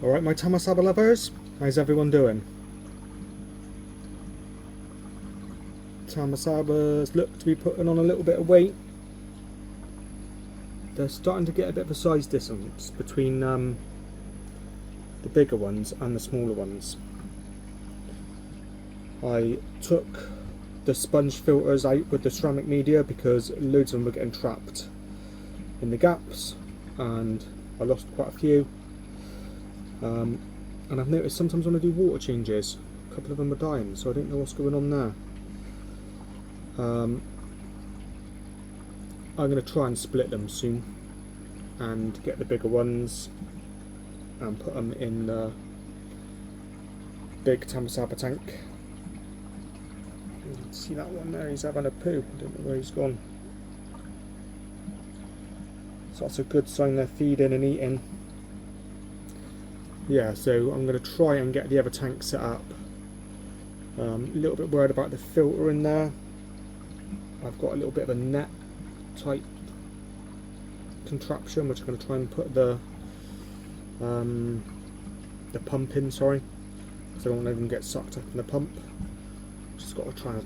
Alright, my Tamasaba lovers, how's everyone doing? Tamasabas look to be putting on a little bit of weight. They're starting to get a bit of a size difference between the bigger ones and the smaller ones. I took the sponge filters out with the ceramic media because loads of them were getting trapped in the gaps and I lost quite a few. And I've noticed sometimes when I do water changes, a couple of them are dying, so I don't know what's going on there. I'm going to try and split them soon and get the bigger ones and put them in the big Tamasaba tank. You can see that one there, he's having a poo, I don't know where he's gone. So that's a good sign they're feeding and eating. Yeah, so I'm going to try and get the other tank set up. A little bit worried about the filter in there. I've got a little bit of a net type contraption which I'm going to try and put the pump in, sorry, because I don't want to even get sucked up in the pump. Just got to try and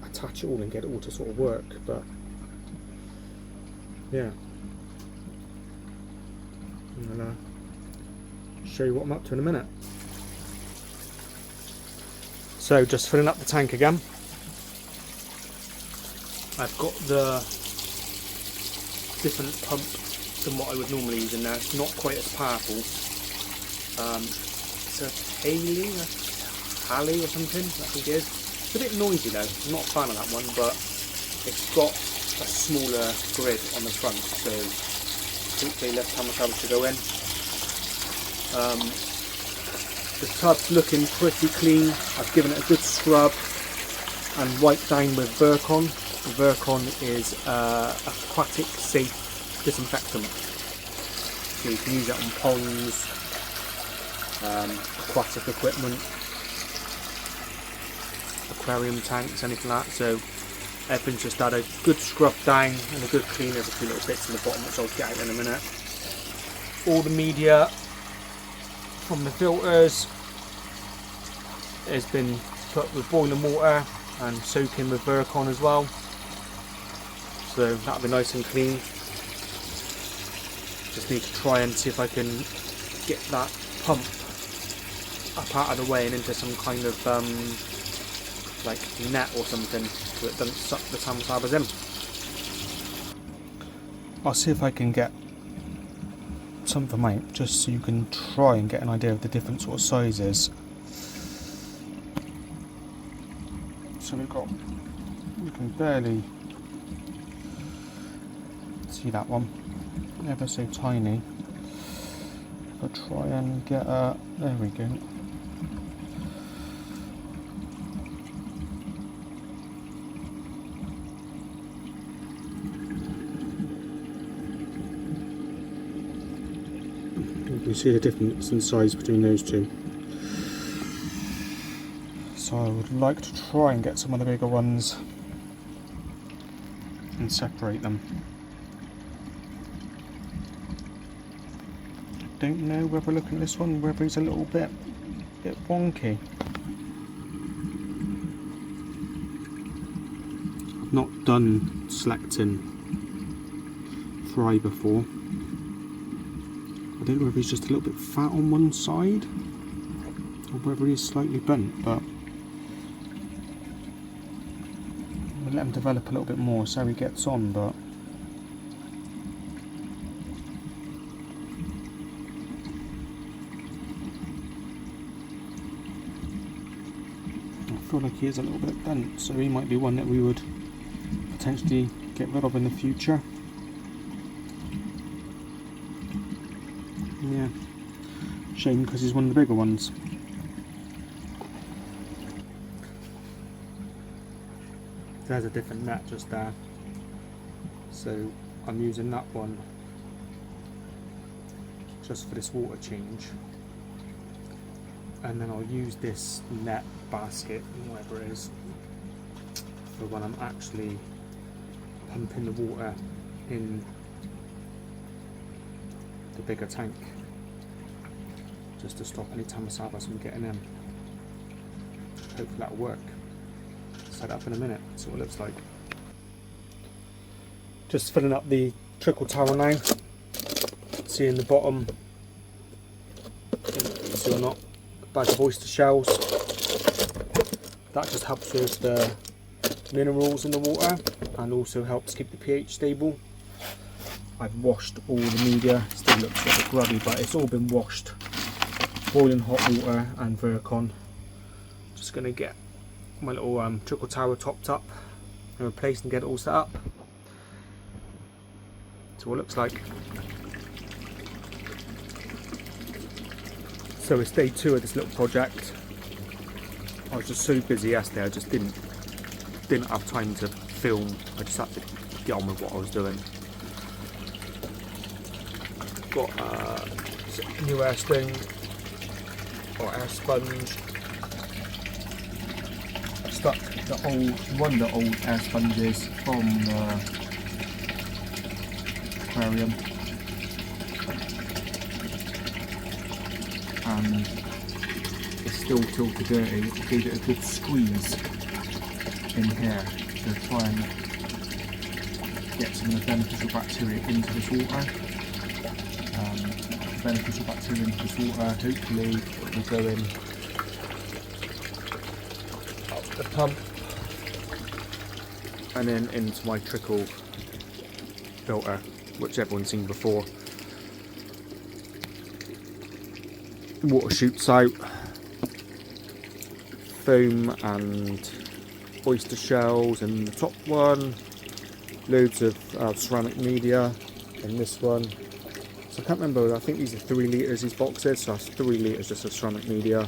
attach it all and get it all to sort of work, but yeah. I'm going to show you what I'm up to in a minute. So just filling up the tank again. I've got the different pump than what I would normally use in there. It's not quite as powerful. It's a Halley or something, I think it is. It's a bit noisy though. I'm not a fan of that one, but it's got a smaller grid on the front, so hopefully less Tamasaba to go in. The tub's looking pretty clean. I've given it a good scrub and wiped down with Virkon. Virkon is aquatic safe disinfectant, so you can use it on ponds, aquatic equipment, aquarium tanks, anything like that. So everything's just had a good scrub down and a good clean. There's a few little bits in the bottom which I'll get out in a minute. All the media from the filters has been put with boiling water and soaking with Virkon as well. So that'll be nice and clean. Just need to try and see if I can get that pump up out of the way and into some kind of like net or something so it doesn't suck the Tamasabas in. I'll see if I can get some of them out just so you can try and get an idea of the different sort of sizes. So we can barely see that one, ever so tiny. I'll try and get a, there we go. You can see the difference in size between those two. So I would like to try and get some of the bigger ones and separate them. I don't know whether looking at this one, whether he's a little bit wonky. I've not done selecting fry before. I don't know whether he's just a little bit fat on one side or whether he's slightly bent, but we'll let him develop a little bit more, see how he gets on. But I feel like he is a little bit bent, so he might be one that we would potentially get rid of in the future. Yeah, shame because he's one of the bigger ones. There's a different net just there, so I'm using that one just for this water change, and then I'll use this net basket, whatever it is, for when I'm actually pumping the water in the bigger tank. just to stop any Tamasabas from getting in. Hopefully that'll work. Set up in a minute, see what it looks like. Just filling up the trickle tower now. See in the bottom, see or not, a bag of oyster shells. That just helps with the minerals in the water and also helps keep the pH stable. I've washed all the media, still looks a bit grubby, but it's all been washed. Boiling hot water and Virkon. Just going to get my little trickle tower topped up and replaced and get it all set up. That's what it looks like. So it's day 2 of this little project. I was just so busy yesterday, I just didn't have time to film. I just had to get on with what I was doing. Got a new air stone or air sponge. Stuck one of the old air sponges from the aquarium, and it's still tilted dirty. I gave it a good squeeze in here to try and get some of the beneficial bacteria into this water. Beneficial bacteria into this water, hopefully it will go in up the pump and then into my trickle filter, which everyone's seen before. The water shoots out foam and oyster shells in the top one, loads of ceramic media in this one. So I can't remember, I think these are 3 litres, these boxes, so that's 3 litres just of ceramic media.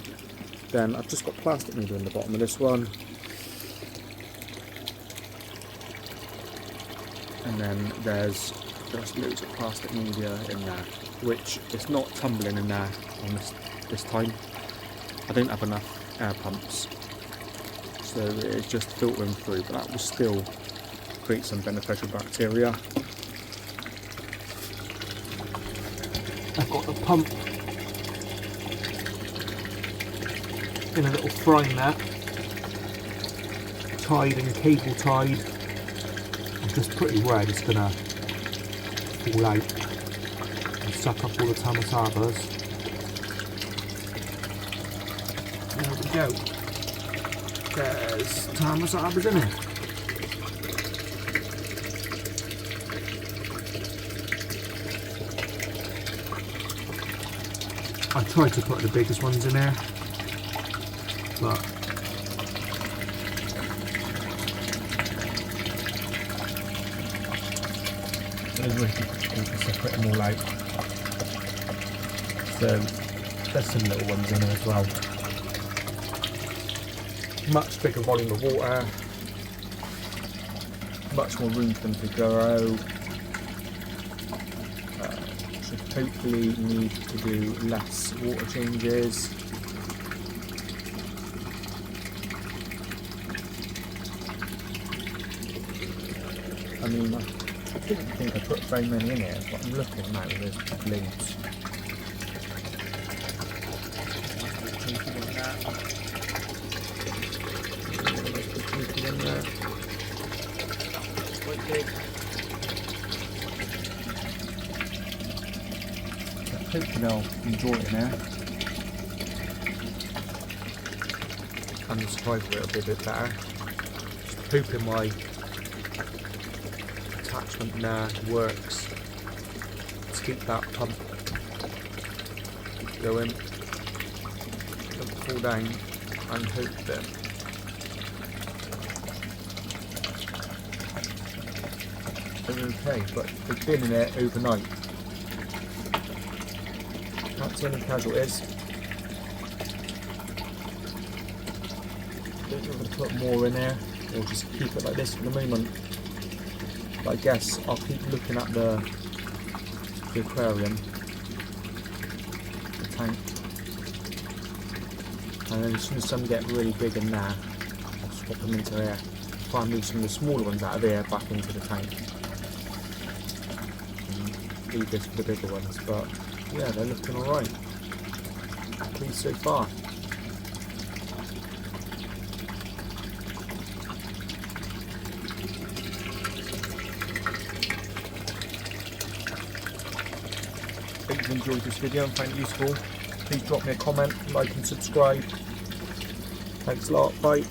Then I've just got plastic media in the bottom of this one. And then there's loads of plastic media in there, which is not tumbling in there on this time. I don't have enough air pumps, so it's just filtering through, but that will still create some beneficial bacteria. I've got the pump in a little frying net, tied and cable tied. I'm just pretty worried it's going to fall out and suck up all the Tamasabas. There we go. There's Tamasabas in it. I tried to put the biggest ones in there, but it's really difficult to separate them all out. So there's some little ones in there as well. Much bigger volume of water, much more room for them to grow. Hopefully need to do less water changes. I mean, I didn't think I put very many in here, but I'm looking now, there's loads. Quite big. Hopefully they'll enjoy it now. I'm surprised it'll be a bit better. Just hoping my attachment there works to keep that pump going. Don't fall down and hope that they're okay, but they've been in there overnight. Can't see any casualties. I don't know if I'm going to put more in there or just keep it like this for the moment. But I guess I'll keep looking at the aquarium, the tank, and then as soon as some get really big in there, I'll swap them into there. Try and move some of the smaller ones out of there back into the tank. And leave this for the bigger ones, but yeah, they're looking alright. happy so far. Hope you've enjoyed this video and found it useful. Please drop me a comment, like and subscribe. Thanks a lot, bye.